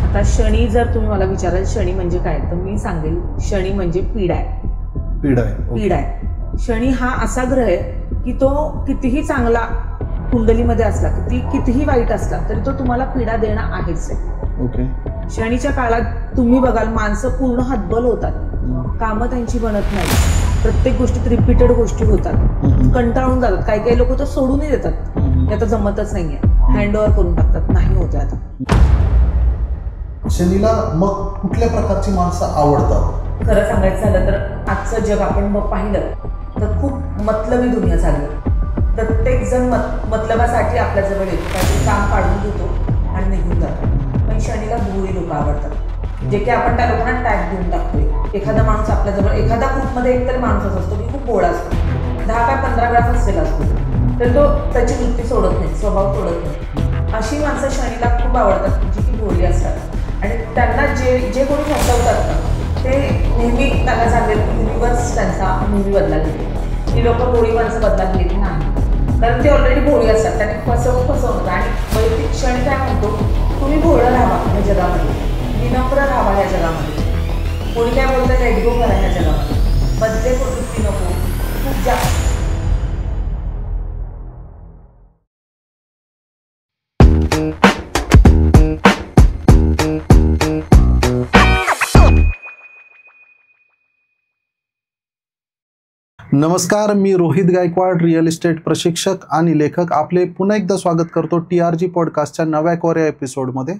आता शनी जर तुम्ही मला विचाराल शनी म्हणजे काय, तर मी सांगेल शनी म्हणजे पीडा आहे. पीडा आहे. शनी हा असा ग्रह आहे की तो कितीही चांगला कुंडलीमध्ये असला, कितीही वाईट असला तरी तो तुम्हाला पीडा देणं आहेच आहे. ओके. शनीच्या काळात तुम्ही बघाल माणसं पूर्ण हतबल होतात, कामं त्यांची बनत नाही, प्रत्येक गोष्टीत रिपीटेड गोष्टी होतात, कंटाळून जातात. काही काही लोक तर सोडूनही देतात, हे आता जमतच नाहीये, हँडओव्हर करून टाकतात, नाही होते आता. शनीला मग कुठल्या प्रकारची माणसं आवडतात? खरं सांगायचं झालं तर आजचं जग आपण पाहिलं तर खूप मतलबी दुनिया झाली. प्रत्येक जण मतलबासाठी आपल्याजवळ येतो, काहीतरी काम काढून घेतो आणि निघून जातो. पण शनीला भोळी लोक आवडतात, जे की आपण त्या लोकांना टॅग देऊन टाकतोय. एखादा माणूस आपल्याजवळ, एखादा ग्रुपमध्ये एकतरी माणूस असतो की खूप भोळा असतो, 10 काय 15 वेळा फसलेला असतो, तर तो त्याची वृत्ती सोडत नाही, स्वभाव सोडत नाही. अशी माणसं शनीला खूप आवडतात, जी की भोळी असतात. आणि त्यांना जे कोणी फसवतात ना, ते नेहमी त्यांना सांगेल की युनिव्हर्स त्यांचा नेहमी बदला घेते. ही लोक भोळी माणसं बदला घेत नाही, कारण ते ऑलरेडी भोळी असतात. त्यांनी फसवणूक आणि वैयक्तिक क्षण काय म्हणतो, तुम्ही भोळं राहा या जगामध्ये, विनम्र राहा या जगामध्ये, कोणी काय बोलतं लेट गो करा या जगामध्ये, बदले प्रवृत्ती नको खूप जास्त. नमस्कार, मी रोहित गायकवाड, रिअल इस्टेट प्रशिक्षक आणि लेखक. आपले पुन्हा एकदा स्वागत करतो TRG पॉडकास्टच्या नव्या कोऱ्या एपिसोडमध्ये.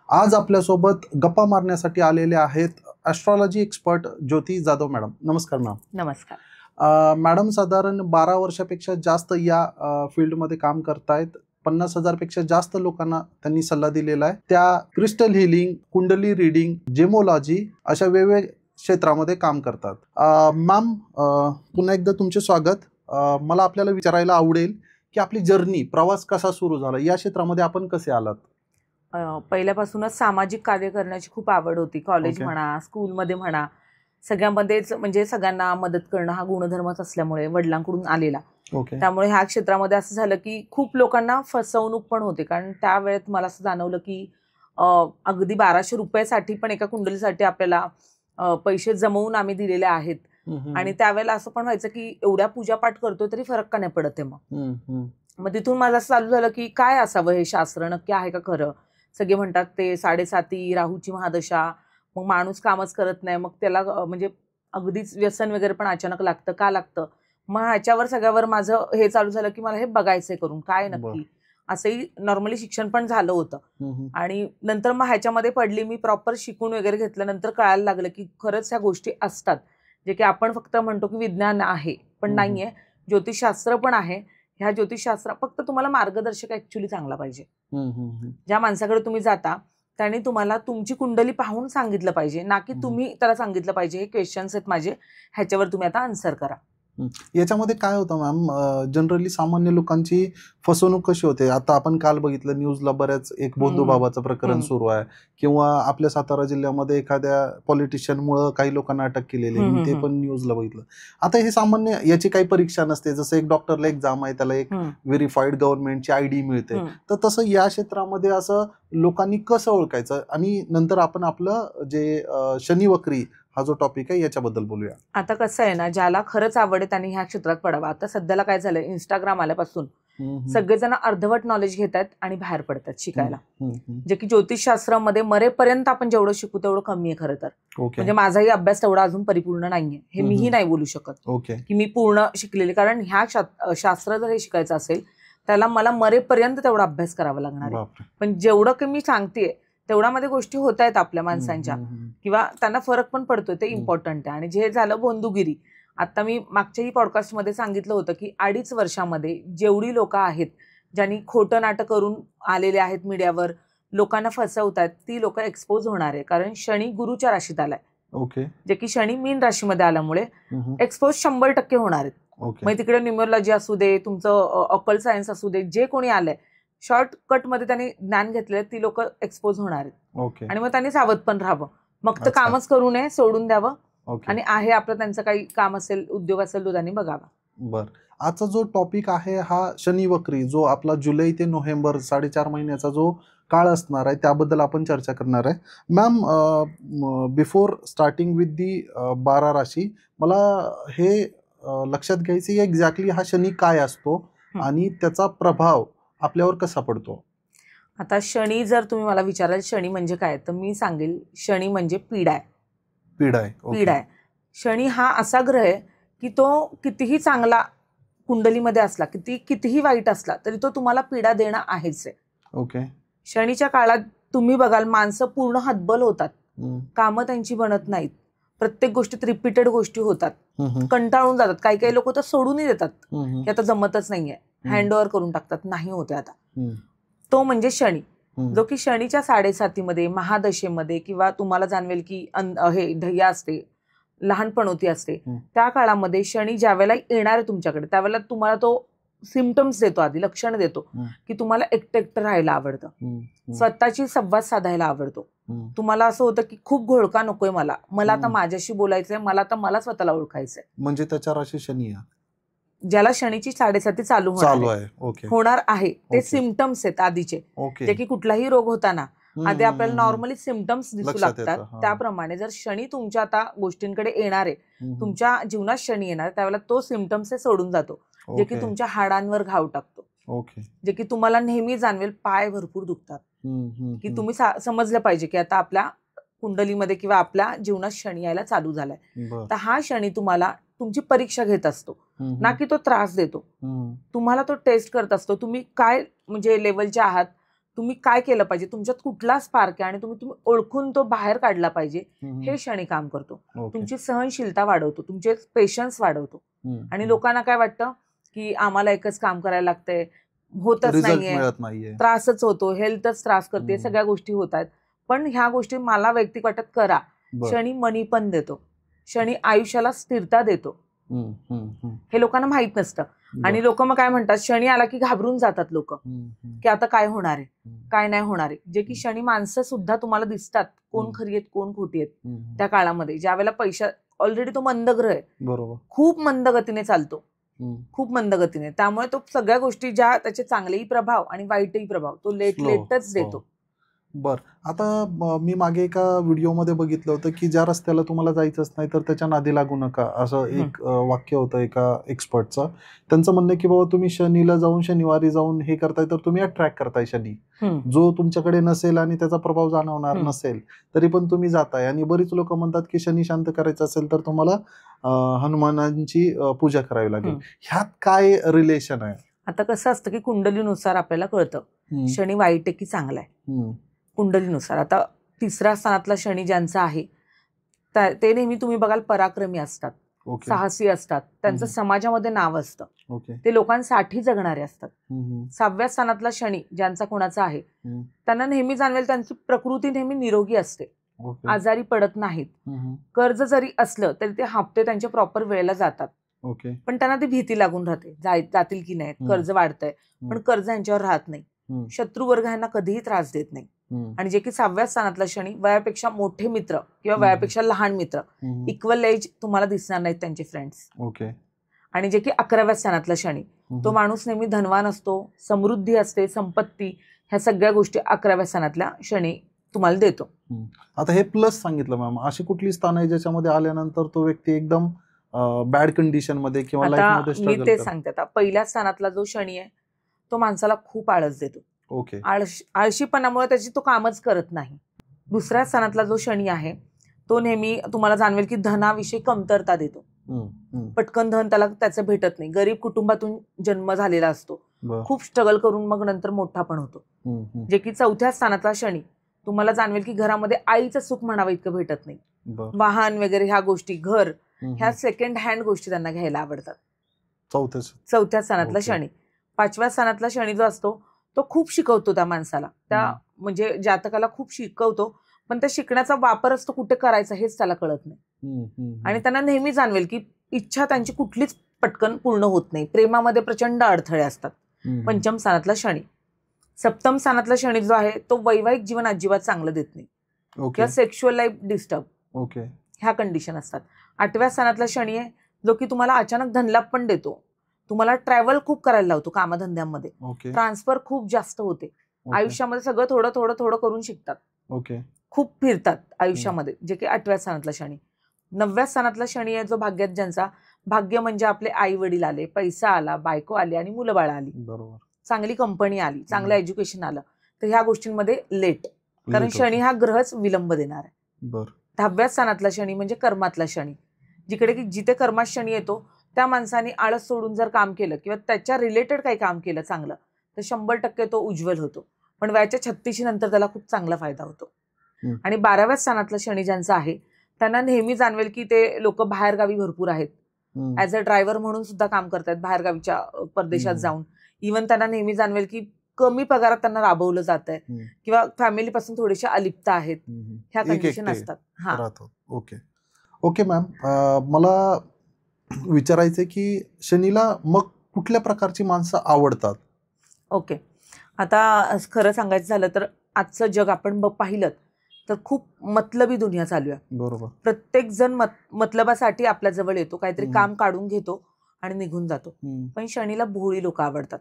आज आपल्यासोबत गप्पा मारण्यासाठी आलेले आहेत ॲस्ट्रॉलॉजी एक्सपर्ट ज्योती जाधव मॅडम. नमस्कार मॅम. नमस्कार मॅडम. साधारण 12 वर्षापेक्षा जास्त या फील्डमध्ये काम करतायत. 50,000 पेक्षा जास्त लोकांना त्यांनी सल्ला दिलेला आहे. त्या क्रिस्टल हिलिंग, कुंडली रिडिंग, जेमोलॉजी अशा वेगवेगळ्या क्षेत्रामध्ये काम करतात. मॅम, पुन्हा एकदा तुमचे स्वागत. मला आपल्याला विचारायला आवडेल की आपली जर्नी, प्रवास कसा सुरू झाला, या क्षेत्रामध्ये आपण कसे आलात? पहिल्यापासूनच सामाजिक कार्य करण्याची खूप आवड होती. कॉलेज म्हणा, स्कूलमध्ये म्हणा, सगळ्यामध्येच म्हणजे सगळ्यांना मदत करणं हा गुणधर्मच असल्यामुळे वडिलांकडून आलेला. त्यामुळे ह्या क्षेत्रामध्ये असं झालं की खूप लोकांना फसवणूक पण होते. कारण त्या वेळेत मला असं जाणवलं की अगदी 1200 रुपयासाठी पण एका कुंडलीसाठी आपल्याला पैसे जमवून आम्ही दिलेले आहेत. आणि त्यावेळेला असं पण व्हायचं की एवढ्या पूजापाठ करतोय तरी फरक का नाही पडत आहे. मग तिथून माझं असं चालू झालं की काय असावं हे शास्त्र, नक्की आहे का खरं? सगळे म्हणतात ते 7.7 राहूची महादशा, मग माणूस कामच करत नाही, मग त्याला म्हणजे अगदीच व्यसन वगैरे पण अचानक लागतं, का लागतं? मग ह्याच्यावर सगळ्यावर माझं हे चालू झालं की मला हे बघायचंय करून काय नक्की. असंही नॉर्मली शिक्षण पण झालं होतं. आणि नंतर मग ह्याच्यामध्ये पडली मी, प्रॉपर शिकून वगैरे घेतल्यानंतर कळायला लागलं की खरंच ह्या गोष्टी असतात, जे की आपण फक्त म्हणतो की विज्ञान आहे, पण नाहीये. ज्योतिषशास्त्र पण आहे. ह्या ज्योतिषशास्त्र फक्त तुम्हाला मार्गदर्शक ऍक्च्युली चांगला पाहिजे. ज्या माणसाकडे तुम्ही जाता त्याने तुम्हाला तुमची कुंडली पाहून सांगितलं पाहिजे, ना की तुम्ही त्याला सांगितलं पाहिजे हे क्वेश्चन्स आहेत माझे, ह्याच्यावर तुम्ही आता आन्सर करा. याच्यामध्ये काय होतं मॅम, जनरली सामान्य लोकांची फसवणूक कशी होते? आता आपण काल बघितलं न्यूजला, बऱ्याच एक बंधू बाबाचं प्रकरण सुरू आहे, किंवा आपल्या सातारा जिल्ह्यामध्ये एखाद्या पॉलिटिशियनमुळे काही लोकांना अटक केलेली, मी ते पण न्यूजला बघितलं. आता हे सामान्य, याची काही परीक्षा नसते. जसं एक डॉक्टरला एक्झाम आहे, त्याला एक व्हेरीफाईड गव्हर्नमेंटची ID मिळते, तर तसं या क्षेत्रामध्ये असं लोकांनी कसं ओळखायचं? आणि नंतर आपण आपलं जे शनिवक्री हा जो टॉपिक आहे याच्याबद्दल बोलूया. आता कसं आहे ना, ज्याला खरंच आवड आहे त्यांनी ह्या क्षेत्रात पडावं. आता सध्याला काय झालंय, इंस्टाग्राम आल्यापासून सगळेजण अर्धवट नॉलेज घेत आहेत आणि बाहेर पडतात शिकायला, जे की ज्योतिषशास्त्रामध्ये मरेपर्यंत आपण जेवढं शिकू तेवढं कमी आहे खरं तर. म्हणजे माझाही अभ्यास तेवढा अजून परिपूर्ण नाहीये, हे मीही नाही बोलू शकत की मी पूर्ण शिकलेले, कारण ह्या शास्त्र जर हे शिकायचं असेल त्याला मला मरेपर्यंत तेवढा अभ्यास करावा लागणार आहे. पण जेवढं की मी सांगतेय तेवढ्यामध्ये गोष्टी होत आहेत आपल्या माणसांच्या, किंवा त्यांना फरक पण पडतोय, ते इम्पॉर्टंट आहे. आणि जे झालं बोंदुगिरी, आता मी मागच्याही पॉडकास्टमध्ये सांगितलं होतं की 2.5 वर्षामध्ये जेवढी लोक आहेत ज्यांनी खोटं नाटक करून आलेले आहेत मीडियावर, लोकांना फसवतात, ती लोक एक्सपोज होणार आहे. कारण शनी गुरुच्या राशीत आलाय, जे की शनी मीन राशीमध्ये आल्यामुळे एक्सपोज 100% होणार आहेत. मग तिकडे न्यूमरोलॉजी असू दे, तुमचं ऑकल्ट सायन्स असू दे, जे कोणी आलंय शॉर्टकट मध्ये त्यांनी ज्ञान घेतलंय, ती लोक एक्सपोज होणार आहेत. आणि मग त्यांनी सावध पण राहावं, मग तर कामच करू नये, सोडून द्यावं. आणि आहे आपलं त्यांचं काही काम असेल, उद्योग असेल, तो त्यांनी बघावा. बर. आजचा जो टॉपिक आहे हा शनिवक्री, जो आपला जुलै ते नोव्हेंबर 4.5 महिन्याचा जो काळ असणार आहे त्याबद्दल आपण चर्चा करणार आहे. Ma'am, before starting with the 12 राशी, मला हे लक्षात घ्यायचं की एक्झॅक्टली हा शनी काय असतो आणि त्याचा प्रभाव आपल्यावर कसा पडतो. आता शनी जर तुम्ही मला विचाराल शनी म्हणजे काय, तर मी सांगेल शनी म्हणजे पीडा आहे. पीडा आहे. पीडा आहे. शनी हा असा ग्रह आहे की तो कितीही चांगला कुंडलीमध्ये असला, कितीही वाईट असला तरी तो तुम्हाला पीडा देणं आहेच आहे. ओके. शनीच्या काळात तुम्ही बघाल माणसं पूर्ण हतबल होतात, कामं त्यांची बनत नाहीत, प्रत्येक गोष्टीत रिपीटेड गोष्टी होतात, कंटाळून जातात, काही काही लोक तर सोडूनही देतात की आता जमतच नाहीये, हँडओव्हर करून टाकतात, नाही होते आता. तो म्हणजे शनी, जो की शनीच्या 7.5 महादशेमध्ये किंवा तुम्हाला जाणवेल की हे ढय्या असते, लहानपणोती असते, त्या काळामध्ये शनी ज्या वेळेला येणार आहे तुमच्याकडे त्यावेळेला तुम्हाला तो सिम्पटम्स देतो, आधी लक्षण देतो की तुम्हाला एकटं राहायला आवडतं, स्वतःची संवाद साधायला आवडतो, तुम्हाला असं होतं की खूप घोळका नकोय मला आता माझ्याशी बोलायचंय, मला स्वतःला ओळखायचंय. म्हणजे त्याच्या राशी शनी आहे, ज्याला शनीची 7.5 चालू होणार आहे ते सिम्पटम्स आहेत आधीचे, जे की कुठलाही रोग होताना आधी आपल्याला नॉर्मली सिम्पटम्स दिसू लागतात. त्याप्रमाणे जर शनी तुमच्या आता गोष्टींकडे येणार आहे, तुमच्या जीवनात शनी येणार त्यावेळेला तो सिम्पटम्स सोडून जातो, जे की तुमच्या हाडांवर घाव टाकतो, जे की तुम्हाला नेहमी जाणवेल पाय भरपूर दुखतात, की तुम्ही समजलं पाहिजे की आता आपल्या कुंडलीमध्ये किंवा आपल्या जीवनात शनी यायला चालू झालाय. तर हा शनी तुम्हाला तुमची परीक्षा घेत असतो, ना की तो त्रास देतो. तुम्हाला तो टेस्ट करत असतो, तुम्ही काय म्हणजे लेवलचे आहात, तुम्ही काय केलं पाहिजे, तुमच्यात कुठला स्पार्क आहे आणि तुम्ही ओळखून तो बाहेर काढला पाहिजे, हे शनी काम करतो. तुमची सहनशीलता वाढवतो, तुमचे पेशन्स वाढवतो. आणि लोकांना काय वाटतं की आम्हाला एकच काम करायला लागतंय, होतच नाहीये, त्रासच होतो, हेल्थच त्रास करते, सगळ्या गोष्टी होत आहेत. पण ह्या गोष्टी मला वैयक्तिक वाटत करा. शनी मनी पण देतो, शनी आयुष्याला स्थिरता देतो, हे लोकांना माहित नसतं. आणि लोक मग काय म्हणतात, शनी आला की घाबरून जातात लोक की आता काय होणार आहे, काय नाही होणार आहे. जे की शनी माणसं सुद्धा तुम्हाला दिसतात, कोण खरी आहेत कोण खोटी आहेत. त्या काळामध्ये ज्या वेळेला पैसा ऑलरेडी तो मंदग्रह आहे, बरोबर, खूप मंद गतीने चालतो, खूप मंद गतीने, त्यामुळे तो सगळ्या गोष्टी ज्या त्याचे चांगलेही प्रभाव आणि वाईटही प्रभाव तो लेटच देतो. बर, आता मी मागे एका व्हिडिओमध्ये बघितलं होतं की ज्या रस्त्याला तुम्हाला जायचंच नाही तर त्याच्या नादी लागू नका, असं एक वाक्य होतं एका एक्सपर्टचं. त्यांचं म्हणणं की बाबा तुम्ही शनीला जाऊन शनिवारी जाऊन हे करताय तर तुम्ही अट्रॅक्ट करताय शनी, जो तुमच्याकडे नसेल आणि त्याचा प्रभाव जाणवणार नसेल तरी पण तुम्ही जाताय. आणि बरीच लोक म्हणतात की शनी शांत करायचं असेल तर तुम्हाला हनुमानांची पूजा करावी लागेल. ह्यात काय रिलेशन आहे? आता कसं असतं की कुंडलीनुसार आपल्याला कळतं शनी वाईट आहे की चांगला आहे, कुंडलीनुसार. आता 3ऱ्या स्थानातला शनी ज्यांचा आहे ते नेहमी तुम्ही बघाल पराक्रमी असतात, साहसी असतात, त्यांचं समाजामध्ये नाव असतं, ते लोकांसाठी जगणारे असतात. 6व्या स्थानातला शनी ज्यांचा कोणाचा आहे त्यांना नेहमी जाणवेल त्यांची प्रकृती नेहमी निरोगी असते, आजारी पडत नाहीत, कर्ज जरी असलं तरी ते हप्ते त्यांच्या प्रॉपर वेळेला जातात. पण त्यांना ती भीती लागून राहते, जातील की नाही, कर्ज वाढतंय, पण कर्ज यांच्यावर राहत नाही, शत्रू वर्ग यांना कधीही त्रास देत नाही. आणि जे की 6व्या स्थानातला शनी वयापेक्षा मोठे मित्र किंवा वयापेक्षा लहान मित्र, इक्वल एज तुम्हाला दिसणार नाहीत त्यांचे फ्रेंड्स. आणि जे की 11व्या स्थानातला शनी, तो माणूस नेहमी धनवान असतो, समृद्धी असते, संपत्ती, ह्या सगळ्या गोष्टी 11व्या स्थानातल्या शनी तुम्हाला देतो. आता हे प्लस सांगितलं मॅम, अशी कुठली स्थान आहे ज्याच्यामध्ये आल्यानंतर तो व्यक्ती एकदम बॅड कंडिशन मध्ये किंवा लाईफमध्ये स्ट्रगल करतो? मी ते सांगते. आता 1ल्या स्थानातला जो शनी आहे तो माणसाला खूप आळस देतो, आळशीपणामुळे त्याची तो कामच करत नाही. 2ऱ्या स्थानातला जो शनी आहे तो नेहमी तुम्हाला जाणवेल की धनाविषयी कमतरता देतो, पटकन धन त्याचं भेटत नाही, गरीब कुटुंबातून जन्म झालेला असतो, खूप स्ट्रगल करून मग नंतर मोठा पण होतो. जे की 4थ्या स्थानातला शनी तुम्हाला जाणवेल की घरामध्ये आईचं सुख म्हणावं इतकं भेटत नाही, वाहन वगैरे ह्या गोष्टी, घर, ह्या सेकंड हँड गोष्टी त्यांना घ्यायला आवडतात. 4थ्या स्थानातला शनी. 5व्या स्थानातला शनी जो असतो तो खूप शिकवतो त्या माणसाला, त्या म्हणजे जातकाला खूप शिकवतो, पण त्या शिकण्याचा वापरच तो कुठे करायचा हेच त्याला कळत नाही. आणि त्यांना नेहमी जाणवेल की इच्छा त्यांची कुठलीच पटकन पूर्ण होत नाही, प्रेमामध्ये प्रचंड अडथळे असतात. 5म स्थानातला शनी. 7म स्थानातला शनी जो आहे तो वैवाहिक जीवन अजिबात चांगलं देत नाही किंवा सेक्शुअल लाईफ डिस्टर्ब, ह्या कंडिशन असतात. 8व्या स्थानातला शनी आहे जो की तुम्हाला अचानक धनलाभ पण देतो, तुम्हाला ट्रॅव्हल खूप करायला लावतो, कामधंद्यांमध्ये ट्रान्सफर खूप जास्त होते, आयुष्यामध्ये सगळं थोडं थोडं थोडं करून शिकतात. ओके. खूप फिरतात आयुष्यामध्ये, जे की 8व्या स्थानातला शनी. 9व्या स्थानातला शनी आहे जो भाग्यात ज्यांचा, भाग्य म्हणजे आपले आई वडील आले, पैसा आला, बायको आली आणि मुलं बाळ आली, बरोबर, चांगली कंपनी आली, चांगलं एज्युकेशन आलं, तर ह्या गोष्टींमध्ये लेट, कारण शनी हा ग्रहच विलंब देणार आहे. बरं. 10व्या स्थानातला शनी म्हणजे कर्मातला शनी, जिथे कर्मात शनी येतो त्या माणसाने आळस सोडून जर काम केलं किंवा त्याच्या रिलेटेड काही काम केलं चांगलं, तर 100% तो उज्ज्वल होतो. पण वयाच्या 36 नंतर त्याला खूप चांगला फायदा होतो. आणि 12व्या स्थानातलं शनी ज्यांचं आहे त्यांना नेहमी जाणवेल की ते लोक बाहेरगावी भरपूर आहेत, ऍज अ ड्रायव्हर म्हणून सुद्धा काम करतात बाहेरगावीच्या परदेशात जाऊन. इव्हन त्यांना नेहमी जाणवेल की कमी पगारात त्यांना राबवलं जात आहे किंवा फॅमिली पासून थोडेसे अलिप्त आहेत, ह्या कंडिशन असतात. हा, ओके. ओके मॅम, मला विचारायचंय की शनीला मग कुठल्या प्रकारची माणसं आवडतात? ओके, आता खरं सांगायचं झालं तर आजचं जग आपण पाहिलं तर खूप मतलबी दुनिया चालू आहे. बरोबर. प्रत्येक जण मतलबासाठी आपल्या जवळ येतो, काहीतरी काम काढून घेतो आणि निघून जातो. पण शनीला भोळी लोक आवडतात,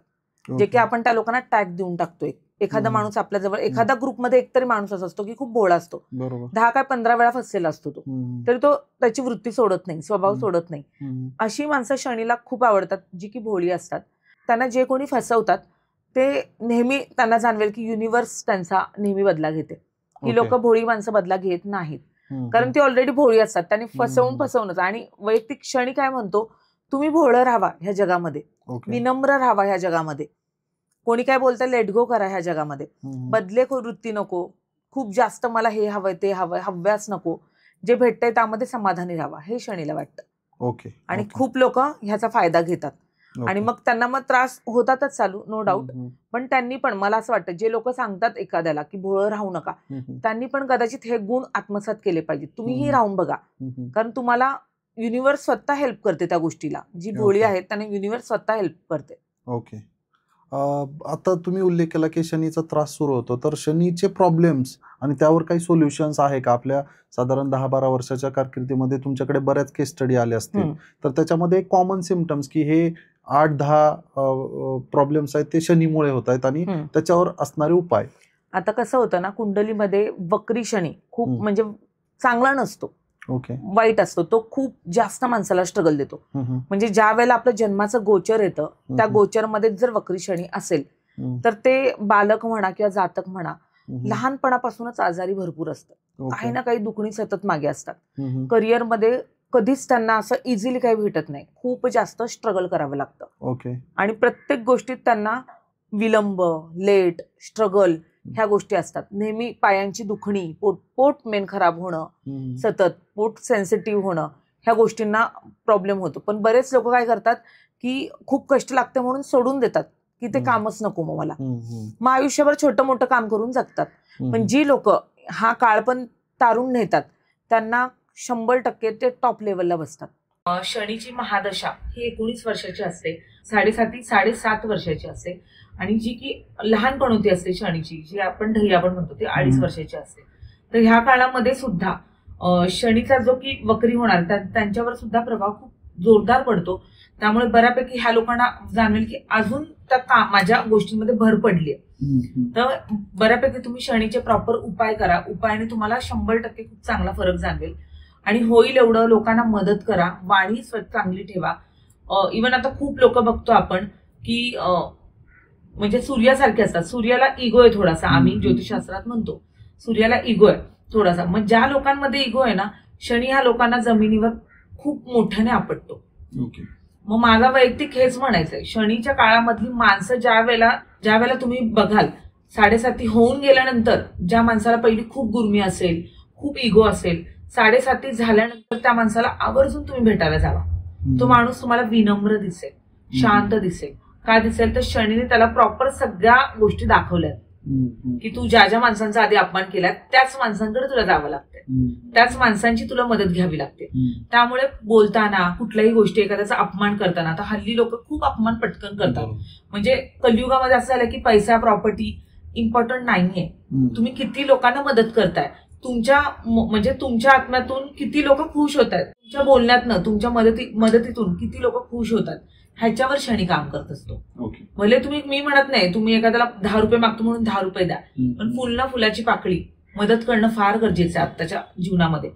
जे की आपण त्या लोकांना टॅग देऊन टाकतोय. एखादा माणूस आपल्या जवळ, एखादा ग्रुपमध्ये एकतरी माणूस असा असतो की खूप भोळा असतो, 10 काय 15 वेळा फसलेला असतो तो, तरी तो त्याची वृत्ती सोडत नाही, स्वभाव सोडत नाही. अशी माणसं शनीला खूप आवडतात, जी की भोळी असतात. त्यांना जे कोणी फसवतात ते नेहमी त्यांना जाणवेल की युनिव्हर्स त्यांचा नेहमी बदला घेते. ही लोक भोळी माणसं बदला घेत नाहीत, कारण ती ऑलरेडी भोळी असतात. त्यांनी फसवूनच. आणि वैयक्तिक शनी काय म्हणतो, तुम्ही भोळं राहावा ह्या जगामध्ये, विनम्र राहावा ह्या जगामध्ये, कोणी काय बोलतं लेट गो करा ह्या जगामध्ये, बदले वृत्ती नको, खूप जास्त मला हे हवंय ते हवंय हव्यास नको, जे भेटतंय त्यामध्ये समाधानी राहावा, हे शनीला वाटतं. ओके. आणि खूप लोक ह्याचा फायदा घेतात आणि मग त्यांना मग त्रास होतातच चालू, नो डाऊट. पण त्यांनी पण, मला असं वाटतं, जे लोक सांगतात एखाद्याला की भोळं राहू नका, त्यांनी पण कदाचित हे गुण आत्मसात केले पाहिजे. तुम्हीही राहून बघा, कारण तुम्हाला युनिव्हर्स स्वतः हेल्प करते त्या गोष्टीला. जी भोळी आहेत त्यांना युनिव्हर्स स्वतः हेल्प करते. ओके. आता तुम्ही उल्लेख केला की शनीचा त्रास सुरू होतो, तर शनीचे प्रॉब्लेम्स आणि त्यावर काही सोल्युशन्स आहे का? आपल्या साधारण 10-12 वर्षाच्या कारकिर्दीमध्ये तुमच्याकडे बऱ्याच केस स्टडी आले असतील, तर त्याच्यामध्ये कॉमन सिम्पटम्स की हे 8-10 प्रॉब्लेम्स आहेत ते शनीमुळे होत आहेत आणि त्याच्यावर असणारे उपाय. आता कसं होतं ना, कुंडलीमध्ये वक्री शनी खूप म्हणजे चांगला नसतो, ओके, वाईट असतो. तो खूप जास्त माणसाला स्ट्रगल देतो. म्हणजे ज्या वेळेला आपलं जन्माचं गोचर येतं, त्या गोचरमध्ये जर वक्री शनी असेल तर ते बालक म्हणा किंवा जातक म्हणा, लहानपणापासूनच आजारी भरपूर असतात, काही ना काही दुखणी सतत मागे असतात. करिअरमध्ये कधीच त्यांना असं इझिली काही भेटत नाही, खूप जास्त स्ट्रगल करावं लागतं. ओके. आणि प्रत्येक गोष्टीत त्यांना विलंब, लेट, स्ट्रगल ह्या गोष्टी असतात. नेहमी पायांची दुखणी, पोट मेन खराब होणं, सतत पोट सेन्सिटिव्ह होणं, ह्या गोष्टींना प्रॉब्लेम होतो. पण बरेच लोक काय करतात की खूप कष्ट लागते म्हणून सोडून देतात की ते कामच नको मग मला, मग आयुष्यभर छोटं मोठं काम करून जगतात. पण जी लोक हा काळ पण तारून नेतात त्यांना 100% ते टॉप लेवलला बसतात. शनीची महादशा ही 19 वर्षाची असते, 7.5 वर्षाची असते, आणि जी की लहानपणोती असते शनीची, जी आपण ढैयाबळ म्हणतो, ती 2.5 वर्षाची असते. तर ह्या काळामध्ये सुद्धा शनीचा जो की वक्री होणार त्यांच्यावर सुद्धा प्रभाव खूप जोरदार पडतो. त्यामुळे बऱ्यापैकी ह्या लोकांना जाणवेल की अजून त्या माझ्या गोष्टींमध्ये भर पडली. तर बऱ्यापैकी तुम्ही शनीचे प्रॉपर उपाय करा, उपायाने तुम्हाला 100% खूप चांगला फरक जाणवेल. आणि होईल एवढं लोकांना मदत करा, वाणी चांगली ठेवा. इव्हन आता खूप लोक बघतो आपण की म्हणजे सूर्यासारखे असतात, सूर्याला इगो आहे थोडासा, आम्ही ज्योतिषशास्त्रात म्हणतो सूर्याला इगो आहे थोडासा. मग ज्या लोकांमध्ये इगो आहे ना, शनी ह्या लोकांना जमिनीवर खूप मोठ्याने आपटतो. मग माझा वैयक्तिक हेच म्हणायचंय, शनीच्या काळामधली माणसं ज्या वेळेला तुम्ही बघाल 7.5 होऊन गेल्यानंतर, ज्या माणसाला पहिली खूप गुर्मी असेल, खूप इगो असेल, 7.5 झाल्यानंतर त्या माणसाला आवर्जून तुम्ही भेटायला जावा. तो माणूस तुम्हाला विनम्र दिसेल, शांत दिसेल. काय दिसेल तर शनीने त्याला प्रॉपर सगळ्या गोष्टी दाखवल्यात की तू ज्या ज्या माणसांचा आधी अपमान केला त्याच माणसांकडे तुला जावं लागतंय, त्याच माणसांची तुला मदत घ्यावी लागते. त्यामुळे बोलताना कुठल्याही गोष्टी, एखाद्याचा अपमान करताना, आता हल्ली लोक खूप अपमान पटकन करतात. म्हणजे कलियुगामध्ये असं झालं की पैसा, प्रॉपर्टी इम्पॉर्टंट नाहीये. तुम्ही किती लोकांना मदत करताय, तुमच्या आत्म्यातून किती लोक खुश होत आहेत, तुमच्या बोलण्यातनं, तुमच्या मदतीतून किती लोक खुश होतात, ह्याच्यावर शनी काम करत असतो. ओके. भले मी म्हणत नाही तुम्ही एखाद्याला 10 रुपये मागतो म्हणून 10 रुपये द्या, पण फुल ना फुलाची पाकळी मदत करणं फार गरजेचं आहे आत्ताच्या जीवनामध्ये.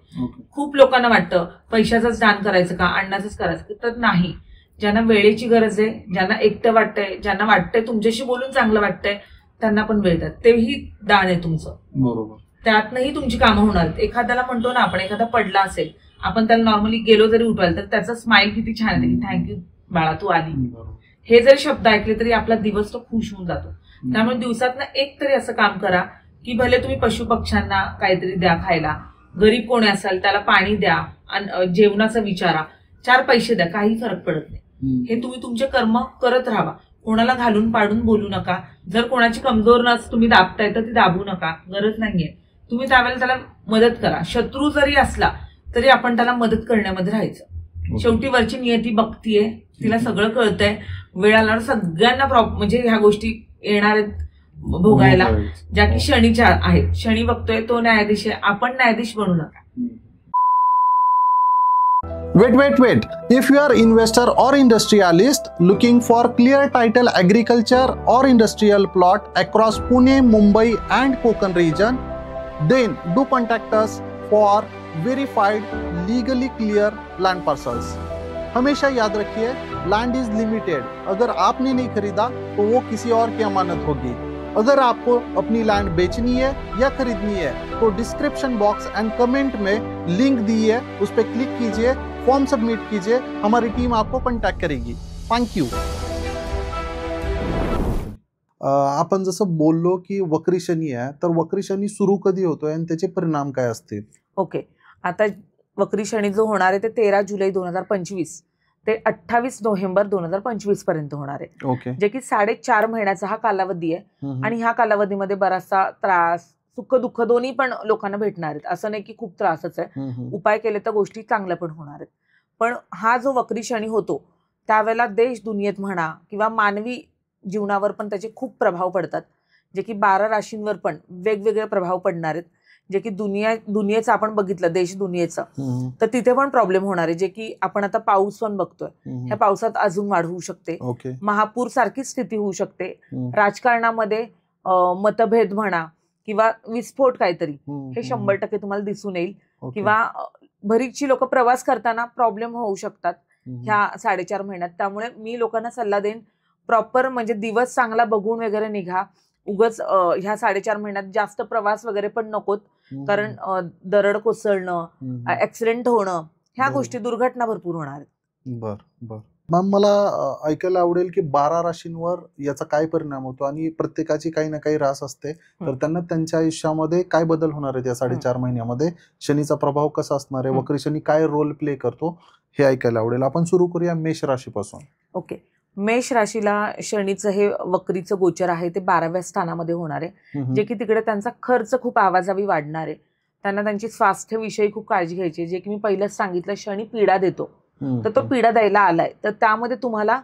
खूप लोकांना वाटतं पैशाचंच दान करायचं का, अन्नाचंच करायचं, तर नाही. ज्यांना वेळेची गरज आहे, ज्यांना एकटं वाटतंय, ज्यांना वाटतंय तुमच्याशी बोलून चांगलं वाटतंय, त्यांना पण वेळतात, तेही दान आहे तुमचं. बरोबर. त्यातनंही तुमची कामं होणार. एखाद्याला म्हणतो ना आपण, एखादा पडला असेल, आपण त्याला नॉर्मली गेलो जरी उठवायला, तर त्याचा स्माइल किती छान येते की थँक्यू बाळा तू आली. हे जरी शब्द ऐकले तरी आपला दिवस तो खुश होऊन जातो. त्यामुळे दिवसातनं एक तरी असं काम करा की भले तुम्ही पशु पक्ष्यांना काहीतरी द्या खायला, गरीब कोणी असाल त्याला पाणी द्या, जेवणाचा विचारा, 4 पैसे द्या, काही फरक पडत नाही. हे तुम्ही तुमचे कर्म करत राहावा. कोणाला घालून पाडून बोलू नका. जर कोणाची कमजोर नस तुम्ही दाबताय तर ती दाबू नका, गरज नाहीये. तुम्ही त्यावेळेला त्याला मदत करा. शत्रू जरी असला तरी आपण त्याला मदत करण्यामध्ये राहायचं. शेवटी वरची नियती बघतीये, तिला सगळं कळतंय. वेळ आल्यावर सगळ्यांना म्हणजे ह्या गोष्टी येणार आहेत भोगायला, ज्या की शनीच्या आहेत. शनी बघतोय, तो न्यायाधीश आहे, आपण न्यायाधीश बनू नका. Wait. If you are investor or industrialist looking for clear title agriculture or industrial plot across Pune, Mumbai and Konkan region, then do contact us for verified legally clear land parcels. हमेशा याद रखिए, land is limited. अगर आपने नहीं खरीदा तो वो किसी और की अमानत होगी. अगर आपको अपनी लैंड बेचनी है या खरीदनी है तो डिस्क्रिप्शन बॉक्स एंड कमेंट में लिंक दी है, उस पर क्लिक कीजिए, फॉर्म सबमिट कीजिए, हमारी टीम आपको कॉन्टॅक्ट करेगी. Thank you. आपण जसं बोललो की वक्री शनी आहे, तर वक्री शनी सुरू कधी होतोय आणि त्याचे परिणाम काय असतील? ओके. आता वक्री शनी जो होणार आहे ते 13 जुलै 2025 ते 28 नोव्हेंबर 2025 पर्यंत होणार आहे. ओके. जे की 4.5 महिन्याचा हा कालावधी आहे. आणि ह्या कालावधीमध्ये बराचसा त्रास, सुख दुःख दोन्ही पण लोकांना भेटणार आहेत. असं नाही की खूप त्रासच आहे. उपाय केले तर गोष्टी चांगल्या पण होणार आहेत. पण हा जो वक्री शनी होतो त्यावेळेला देश दुनियेत म्हणा किंवा मानवी जीवनावर पण त्याचे खूप प्रभाव पडतात. जे की 12 राशींवर पण वेगवेगळे प्रभाव पडणार आहेत. जे की दुनियेचं आपण बघितलं, देश दुनियेचं, तर तिथे पण प्रॉब्लेम होणार आहे. जे की आपण आता पाऊस पण बघतोय, ह्या पावसात अजून वाढ होऊ शकते. महापूर सारखी स्थिती होऊ शकते. राजकारणामध्ये मतभेद म्हणा किंवा विस्फोट काहीतरी हे 100% तुम्हाला दिसून येईल. किंवा बरीचशी लोक प्रवास करताना प्रॉब्लेम होऊ शकतात ह्या 4.5 महिन्यात. त्यामुळे मी लोकांना सल्ला देईन, प्रॉपर म्हणजे दिवस चांगला बघून वगैरे निघा. उगाच ह्या 4.5 महिन्यात जास्त प्रवास वगैरे पण नकोत, कारण दरड कोसळणं, ऍक्सिडेंट होणं, ह्या गोष्टी, दुर्घटना भरपूर होणार आहेत. बर. मॅम, मला ऐकायला आवडेल की 12 राशींवर याचा काय परिणाम होतो आणि प्रत्येकाची काही ना काही रास असते, तर त्यांना त्यांच्या आयुष्यामध्ये काय बदल होणार आहेत या 4.5 महिन्यामध्ये, शनीचा प्रभाव कसा असणार आहे, वक्री शनी काय रोल प्ले करतो, हे ऐकायला आवडेल. आपण सुरू करूया मेष राशीपासून. ओके. मेष राशीला शनीचं हे वक्रीचं गोचर आहे ते 12व्या स्थानामध्ये होणार आहे. जे की तिकडे त्यांचा खर्च खूप आवाजावी वाढणार आहे. त्यांना त्यांची स्वास्थ्यविषयी खूप काळजी घ्यायची. जे की मी पहिलंच सांगितलं, शनी पीडा देतो, तर तो पीडा द्यायला आलाय. तर त्यामध्ये तुम्हाला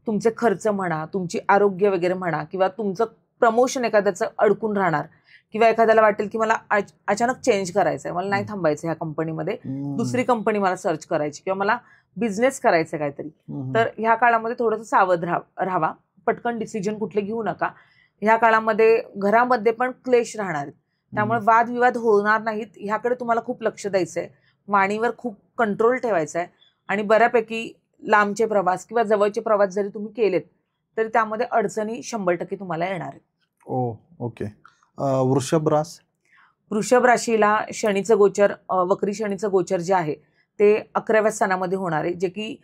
तुमचे खर्च म्हणा, तुमची आरोग्य वगैरे म्हणा, किंवा तुमचं प्रमोशन एखाद्याचं अडकून राहणार, किंवा एखाद्याला वाटेल की मला अचानक चेंज करायचंय, मला नाही थांबायचं ह्या कंपनीमध्ये, दुसरी कंपनी मला सर्च करायची, किंवा मला बिझनेस करायचं काहीतरी, तर ह्या काळामध्ये थोडंसं सावध राहावा. पटकन डिसिजन कुठले घेऊ नका. ह्या काळामध्ये घरामध्ये पण क्लेश राहणार आहेत. त्यामुळे वादविवाद होणार नाहीत, ह्याकडे तुम्हाला खूप लक्ष द्यायचंय. वाणीवर खूप कंट्रोल ठेवायचा आहे. आणि बऱ्यापैकी लांबचे प्रवास किंवा जवळचे प्रवास जरी तुम्ही केलेत तरी त्यामध्ये अडचणी 100% तुम्हाला येणार आहेत. ओके. वृषभ राशीला शनीचं गोचर, वक्री शनीचं गोचर जे आहे ते 11व्या स्थानामध्ये होणार आहे. जे की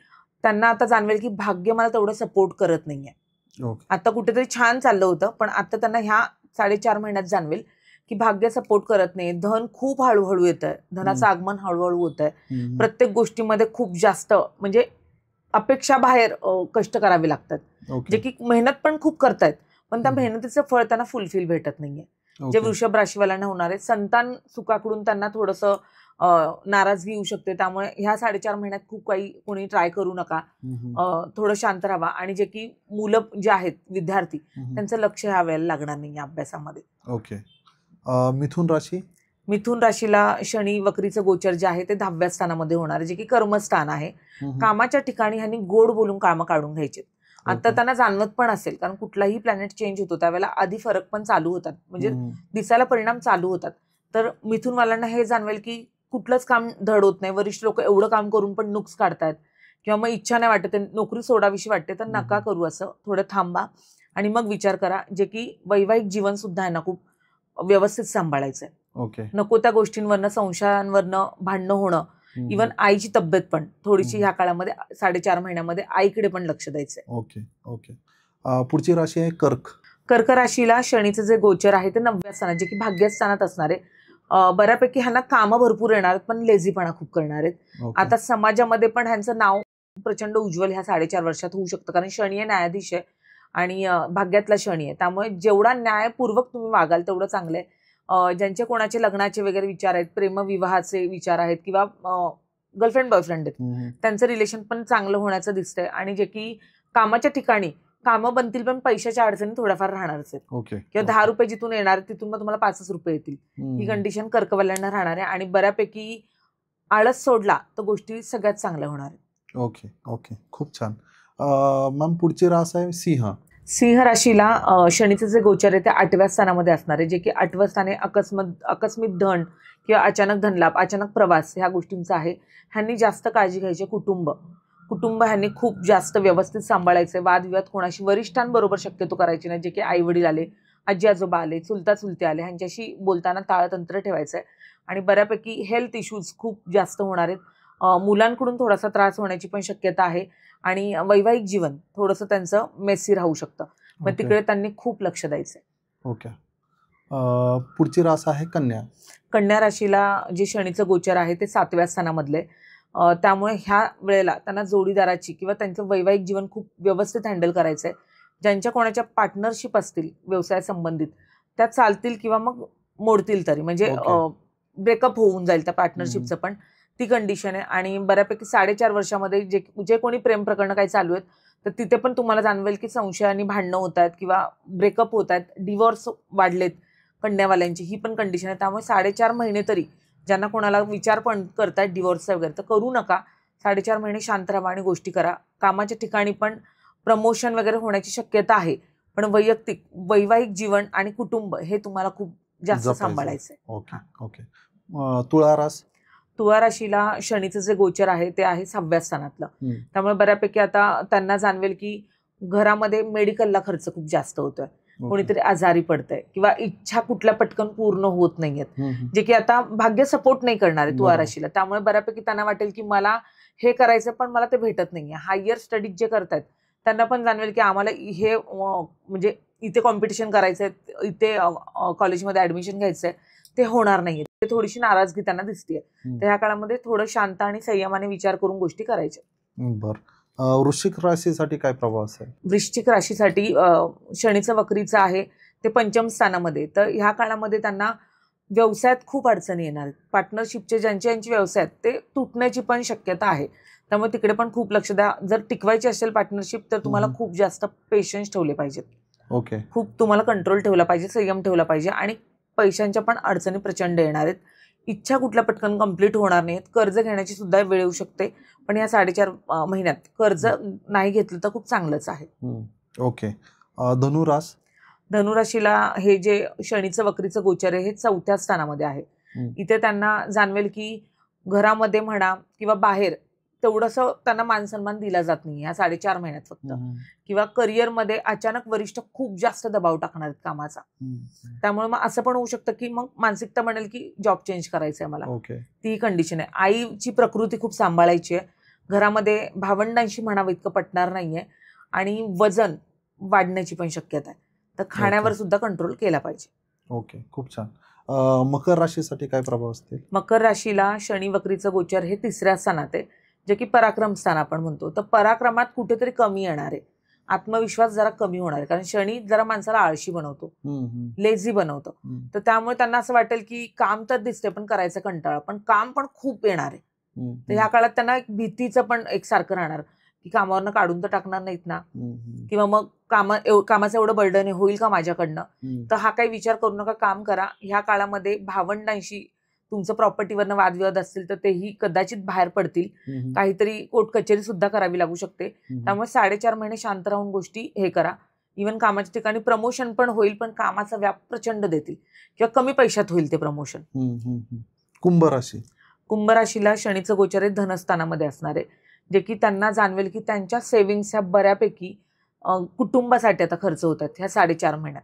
त्यांना आता जाणवेल की भाग्य मला तेवढं सपोर्ट करत नाहीये. आता कुठेतरी छान चाललं होतं, पण आता त्यांना ह्या 4.5 महिन्यात जाणवेल की भाग्य सपोर्ट करत नाही. धन खूप हळूहळू येत आहे, धनाचं आगमन हळूहळू होत आहे. प्रत्येक गोष्टीमध्ये खूप जास्त म्हणजे अपेक्षा बाहेर कष्ट करावे लागतात. जे की मेहनत पण खूप करतायत, पण त्या मेहनतीचं फळ त्यांना फुलफिल भेटत नाहीये. जे वृषभ राशीवाल्यांना होणार आहे, संतान सुखाकडून त्यांना थोडंसं नाराजगी येऊ शकते. त्यामुळे ह्या 4.5 महिन्यात खूप काही कोणी ट्राय करू नका. थोडं शांत राहावा. आणि जे की मुलं जे आहेत, विद्यार्थी, त्यांचं लक्ष ह्या वेळेला लागणार नाही अभ्यासामध्ये. ओके. मिथुन राशी. मिथुन राशीला शनी वक्रीचं गोचर जे आहे ते 10व्या स्थानामध्ये होणार आहे, जे की कर्मस्थान आहे. कामाच्या ठिकाणी ह्यांनी गोड बोलून कामं काढून घ्यायचे. आता त्यांना जाणवत पण असेल, कारण कुठलाही प्लॅनेट चेंज होतो त्यावेळेला आधी फरक पण चालू होतात, म्हणजे दिसायला परिणाम चालू होतात. तर मिथुनवाल्यांना हे जाणवेल की कुठलंच काम धड होत नाही, वरिष्ठ लोक एवढं काम करून पण नुक्स काढतायत, किंवा मग इच्छा नाही वाटत, नोकरी सोडाविषयी वाटते, तर नका करू असं, थोडं थांबा आणि मग विचार करा. जे की वैवाहिक जीवन सुद्धा यांना खूप व्यवस्थित सांभाळायचंय. नको त्या गोष्टींवरनं, संशयांवरनं भांडणं होणं, इव्हन आईची तब्येत पण थोडीशी ह्या काळामध्ये 4.5 महिन्यामध्ये आईकडे पण लक्ष द्यायचंय. ओके. पुढची राशी आहे कर्क. कर्क राशीला शनीचं जे गोचर आहे ते 9व्या स्थानात, जे की भाग्यस्थानात असणार आहे. बऱ्यापैकी ह्यांना कामं भरपूर येणार आहेत, पण लेझीपणा खूप करणार आहेत. आता समाजामध्ये पण ह्यांचं नाव प्रचंड उज्ज्वल ह्या 4.5 वर्षात होऊ शकतं, कारण शनी आहे न्यायाधीश आहे आणि भाग्यातला शनी आहे. त्यामुळे जेवढा न्यायपूर्वक तुम्ही वागाल तेवढं चांगलं आहे. ज्यांचे कोणाचे लग्नाचे वगैरे विचार आहेत, प्रेमविवाहाचे विचार आहेत, किंवा गर्लफ्रेंड बॉयफ्रेंड आहेत, त्यांचं रिलेशन पण चांगलं होण्याचं दिसतंय. आणि जे की कामाच्या ठिकाणी कामं बनतील, पण पैशाच्या अडचणी थोड्याफार राहणारच आहेत, किंवा 10 रुपये जिथून येणार तिथून मग तुम्हाला 5 रुपये येतील, ही कंडिशन कर्कवाल्यांना राहणार आहे. आणि बऱ्यापैकी आळस सोडला तर गोष्टी सगळ्यात चांगल्या होणार आहेत. ओके, खूप छान. मॅम पुढची रास आहे सिंह. सिंह राशीला शनीचं जे गोचर आहे ते 8व्या स्थानामध्ये असणार आहे, जे की 8वं स्थान हे आकस्मिक धन किंवा अचानक धनलाभ, अचानक प्रवास ह्या गोष्टींचं आहे. ह्यांनी जास्त काळजी घ्यायची. कुटुंब ह्यांनी खूप जास्त व्यवस्थित सांभाळायचंय. वादविवाद कोणाशी वरिष्ठांबरोबर शक्यतो करायची नाही, जे की आई वडील आले, आजी आजोबा आले, चुलता चुलते आले, ह्यांच्याशी बोलताना ताळतंत्र ठेवायचंय. आणि बऱ्यापैकी हेल्थ इश्यूज खूप जास्त होणार आहेत. मुलांकडून थोडासा त्रास होण्याची पण शक्यता आहे. आणि वैवाहिक जीवन थोडंसं त्यांचं मेसी राहू शकतं, पण तिकडे त्यांनी खूप लक्ष द्यायचंय. पुढची रास आहे कन्या. कन्या राशीला जे शनीचं गोचर आहे ते 7व्या स्थानामधले, त्यामुळे ह्या वेळेला त्यांना जोडीदाराची किंवा त्यांचं वैवाहिक जीवन खूप व्यवस्थित हँडल करायचंय. ज्यांच्या कोणाच्या पार्टनरशिप असतील व्यवसाय संबंधित त्या चालतील किंवा मग मोडतील तरी, म्हणजे ब्रेकअप होऊन जाईल त्या पार्टनरशिपचं पण, ती कंडिशन आहे. आणि बऱ्यापैकी 4.5 वर्षामध्ये जे कोणी प्रेम प्रकरण काही चालू आहेत तर तिथे पण तुम्हाला जाणवेल की संशयाने भांडणं होत आहेत किंवा ब्रेकअप होत आहेत, डिवोर्स वाढलेत कन्यावाल्यांची, ही पण कंडिशन आहे. त्यामुळे 4.5 महिने तरी ज्यांना कोणाला विचार पण करतायत डिवोर्सचा वगैरे तर करू नका. 4.5 महिने शांत राहा आणि गोष्टी करा. कामाच्या ठिकाणी पण प्रमोशन वगैरे होण्याची शक्यता आहे, पण वैयक्तिक वैवाहिक जीवन आणि कुटुंब हे तुम्हाला खूप जास्त सांभाळायचं आहे. तुळा राशीला शनीचं जे गोचर आहे ते आहे 6व्या स्थानातलं, त्यामुळे बऱ्यापैकी आता त्यांना जाणवेल की घरामध्ये मेडिकलला खर्च खूप जास्त होतोय, कोणीतरी आजारी पडतंय किंवा इच्छा कुठल्या पटकन पूर्ण होत नाहीयेत, जे की आता भाग्य सपोर्ट नाही करणार आहे तुळा राशीला. त्यामुळे बऱ्यापैकी त्यांना वाटेल की मला हे करायचं पण मला ते भेटत नाहीये. हायर स्टडीज जे करतायत त्यांना पण जाणवेल की आम्हाला हे म्हणजे इथे कॉम्पिटिशन करायचंय, इथे कॉलेजमध्ये ऍडमिशन घ्यायचंय, ते होणार नाहीये. ते थोडीशी नाराजगी त्यांना दिसतेय. तर ह्या काळामध्ये थोडं शांत आणि संयमाने विचार करून गोष्टी करायच्या. वृश्चिक राशीसाठी काय प्रभाव असेल? वृश्चिक राशीसाठी शनीचं वक्रीचं आहे ते 5म स्थानामध्ये, तर ह्या काळामध्ये त्यांना व्यवसायात खूप अडचणी येणार आहेत. पार्टनरशिपचे ज्यांचे व्यवसाय आहेत ते तुटण्याची पण शक्यता आहे, त्यामुळे तिकडे पण खूप लक्ष द्या. जर टिकवायची असेल पार्टनरशिप तर तुम्हाला खूप जास्त पेशन्स ठेवले पाहिजेत. खूप तुम्हाला कंट्रोल ठेवला पाहिजे, संयम ठेवला पाहिजे. आणि पैशांच्या पण अडचणी प्रचंड येणार आहेत. इच्छा कुठल्या पटकन कंप्लीट होणार नाहीत. कर्ज घेण्याची सुद्धा वेळ येऊ शकते, पण या 4.5 महिन्यात कर्ज नाही घेतलं तर खूप चांगलंच आहे. धनुराशीला हे जे शनीचं वक्रीचं गोचर आहे हे 4थ्या स्थानामध्ये आहे. इथे त्यांना जाणवेल की घरामध्ये म्हणा किंवा बाहेर तेवढंसं त्यांना मानसन्मान दिला जात नाही ह्या 4.5 महिन्यात फक्त, किंवा करिअरमध्ये अचानक वरिष्ठ खूप जास्त दबाव टाकणार आहेत कामाचा. त्यामुळे मग असं पण होऊ शकतं की मग मानसिकता म्हणेल की जॉब चेंज करायचंय मला, ती कंडिशन आहे. आईची प्रकृती खूप सांभाळायची आहे. घरामध्ये भावंडांशी म्हणावं इतकं पटणार नाहीये आणि वजन वाढण्याची पण शक्यता आहे, तर खाण्यावर सुद्धा कंट्रोल केला पाहिजे. खूप छान. मकर राशीसाठी काय प्रभाव असतील? मकर राशीला शनी वक्रीचं गोचर हे 3ऱ्या स्थानात आहे, जे की पराक्रम स्थान आपण म्हणतो. तर पराक्रमात कुठेतरी कमी येणार आहे, आत्मविश्वास जरा कमी होणार आहे, कारण शनी जरा माणसाला आळशी बनवतो, लेझी बनवतो. तर त्यामुळे त्यांना असं वाटेल की काम तर दिसते पण करायचं कंटाळा, पण काम पण खूप येणार आहे. तर ह्या काळात त्यांना एक भीतीचं पण एकसारखं राहणार की कामावरनं काढून तर टाकणार नाहीत ना, किंवा मग कामाचं एवढं बर्डन होईल का माझ्याकडनं. तर हा काही विचार करू नका, काम करा. ह्या काळामध्ये भावंडांशी तुमचं प्रॉपर्टीवरनं वादविवाद असतील तर तेही कदाचित बाहेर पडतील, काहीतरी कोर्ट कचेरी सुद्धा करावी लागू शकते. त्यामुळे 4.5 महिने शांत राहून गोष्टी हे करा. इव्हन कामाच्या ठिकाणी प्रमोशन पण होईल, पण कामाचा व्याप प्रचंड देतील किंवा कमी पैशात होईल ते प्रमोशन. कुंभ राशी, कुंभ राशीला शनीचं गोचर आहे धनस्थानामध्ये असणार आहे, जे की त्यांना जाणवेल की त्यांच्या सेव्हिंग्स ह्या बऱ्यापैकी कुटुंबासाठी आता खर्च होतात ह्या 4.5 महिन्यात,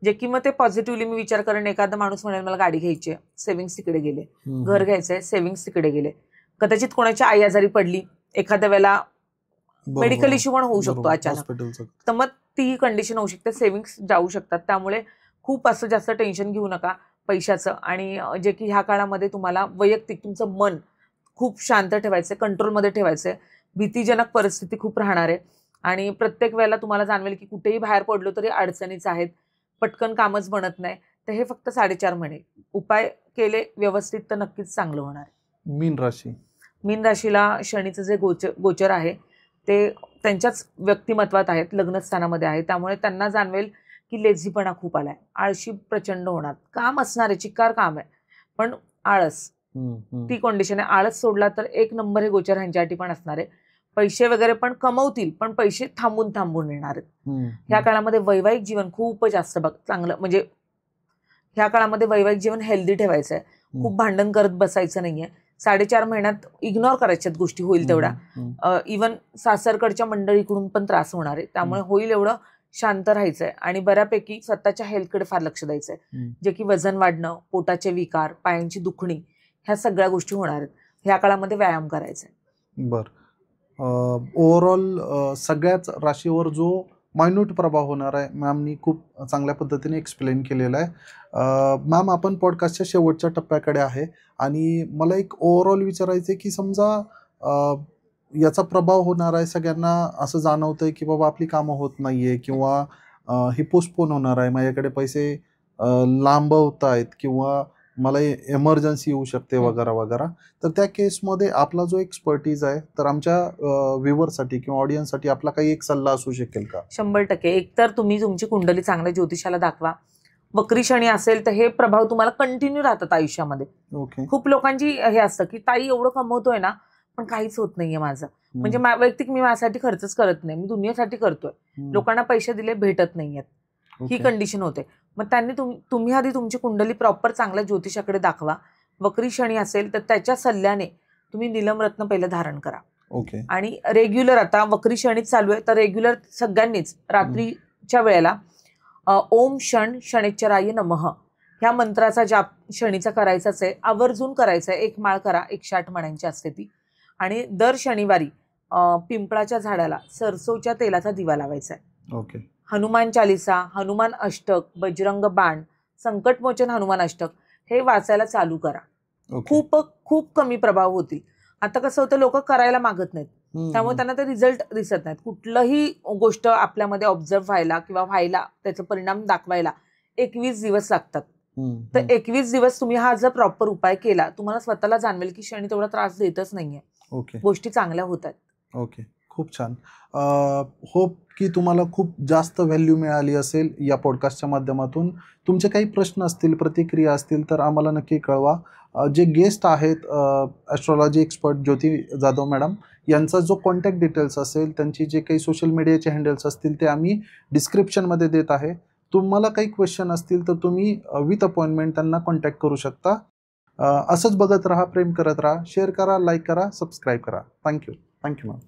जे की मग ते पॉझिटिव्हली मी विचार करेन. एखादा माणूस म्हणेल मला गाडी घ्यायची आहे, सेव्हिंग्स तिकडे गेले, घर घ्यायचंय, सेव्हिंग्स तिकडे गेले. कदाचित कोणाची आई आजारी पडली, एखाद्या वेळेला मेडिकल इश्यू पण होऊ शकतो अचानक, तर मग ती कंडिशन होऊ शकते, सेव्हिंग्स जाऊ शकतात. त्यामुळे खूप असं जास्त टेन्शन घेऊ नका पैशाचं. आणि जे की ह्या काळामध्ये तुम्हाला वैयक्तिक तुमचं मन खूप शांत ठेवायचंय, कंट्रोलमध्ये ठेवायचंय. भीतीजनक परिस्थिती खूप राहणार आहे आणि प्रत्येक वेळेला तुम्हाला जाणवेल की कुठेही बाहेर पडलो तरी अडचणीच आहेत, पटकन कामच बनत नाही. तर हे फक्त 4.5 महिने उपाय केले व्यवस्थित तर नक्कीच चांगलं होणार आहे. मीन राशी, मीन राशीला शनीचं जे गोचर आहे ते त्यांच्याच व्यक्तिमत्वात आहेत, लग्नस्थानामध्ये आहे. त्यामुळे त्यांना जाणवेल की लेझीपणा खूप आलाय, आळशी प्रचंड होणार. काम असणार आहे, चिक्कार काम आहे, पण आळस ती कंडिशन आहे. आळस सोडला तर 1 नंबर हे गोचर ह्यांच्यासाठी पण असणार आहे. पैसे वगैरे पण कमवतील, पण पैसे थांबून थांबून येणार आहेत. ह्या काळामध्ये वैवाहिक जीवन खूप जास्त चांगलं, म्हणजे ह्या काळामध्ये वैवाहिक जीवन हेल्दी ठेवायचं आहे. खूप भांडण करत बसायचं नाहीये. 4.5 महिन्यात इग्नोर करायच्यात गोष्टी होईल तेवढ्या. इव्हन सासरकडच्या मंडळीकडून पण त्रास होणार आहे, त्यामुळे होईल एवढं शांत राहायचंय आणि बऱ्यापैकी स्वतःच्या हेल्थकडे फार लक्ष द्यायचंय, जे की वजन वाढणं, पोटाचे विकार, पायांची दुखणी, ह्या सगळ्या गोष्टी होणार आहेत. ह्या काळामध्ये व्यायाम करायचा आहे. बरं, ओव्हरऑल सगळ्याच राशीवर जो मायन्यूट प्रभाव होणार आहे मॅमनी खूप चांगल्या पद्धतीने एक्सप्लेन केलेला आहे. मॅम, आपण पॉडकास्टच्या शेवटच्या टप्प्याकडे आहे आणि मला एक ओव्हरऑल विचारायचं आहे की समजा याचा प्रभाव होणार आहे, सगळ्यांना असं जाणवतंय की बाबा आपली कामं होत नाहीये किंवा ही पोस्टपोन होणार आहे, माझ्याकडे पैसे लांब होत आहेत किंवा मला एमर्जन्सी येऊ शकते वगैरे वगैरे. तर त्या केसमध्ये आपला जो एक्सपर्टीज आहे, तर आमच्या व्ह्युअरसाठी किंवा ऑडियन्ससाठी आपला काही एक सल्ला असू शकेल का? 100%. एक तर तुम्ही तुमची कुंडली चांगल्या ज्योतिषाला दाखवा. वक्री शनी असेल तर हे प्रभाव तुम्हाला कंटिन्यू राहतात आयुष्यामध्ये. खूप लोकांची हे असतं की ताई एवढं कमवतोय ना, पण काहीच होत नाहीये माझं, म्हणजे वैयक्तिक मी माझ्यासाठी खर्चच करत नाही, मी दुनियेसाठी करतोय, लोकांना पैसे दिले भेटत नाहीयेत, ही कंडिशन होते. मग त्यांनी तुम्ही आधी तुमची कुंडली प्रॉपर चांगल्या ज्योतिषाकडे दाखवा. वक्री शनी असेल तर त्याच्या सल्ल्याने तुम्ही नीलमरत्न पहिलं धारण करा. आणि रेग्युलर, आता वक्री शनीच चालू आहे तर रेग्युलर सगळ्यांनीच रात्रीच्या वेळेला ओम शण शनेश्चराय नमः ह्या मंत्राचा जाप शनीचा करायचाच आहे, आवर्जून करायचा आहे. 1 माळ करा, 108 मण्यांची असते ती. आणि दर शनिवारी पिंपळाच्या झाडाला सरसोच्या तेलाचा दिवा लावायचा आहे. हनुमान चालिसा, हनुमान अष्टक, बजरंग बाण, संकटमोचन हनुमान अष्टक हे वाचायला चालू करा. खूप खूप कमी प्रभाव होतील. आता कसं होतं, लोक करायला मागत नाहीत, त्यामुळे त्यांना ते रिझल्ट दिसत नाहीत. कुठलंही गोष्ट आपल्यामध्ये ऑब्झर्व व्हायला किंवा व्हायला, त्याचा परिणाम दाखवायला 21 दिवस लागतात. तर 21 दिवस तुम्ही हा जर प्रॉपर उपाय केला, तुम्हाला स्वतःला जाणवेल की शनी तेवढा त्रास देतच नाहीये, गोष्टी चांगल्या होतात. खूप छान. होप की तुम्हाला खूप जास्त व्हॅल्यू मिळाली असेल या पॉडकास्टच्या माध्यमातून. तुमचे काही प्रश्न असतील, प्रतिक्रिया असतील तर आम्हाला नक्की कळवा. जे गेस्ट आहेत ॲस्ट्रॉलॉजी एक्सपर्ट ज्योती जाधव मॅडम, यांचा जो कॉन्टॅक्ट डिटेल्स असेल, त्यांची जे काही सोशल मीडियाचे हँडल्स असतील ते आम्ही डिस्क्रिप्शनमध्ये देत आहे. तुम्हाला काही क्वेश्चन असतील तर तुम्ही विथ अपॉइंटमेंट त्यांना कॉन्टॅक्ट करू शकता. असंच बघत राहा, प्रेम करत राहा, शेअर करा, लाईक करा, सबस्क्राईब करा. Thank you ma'am.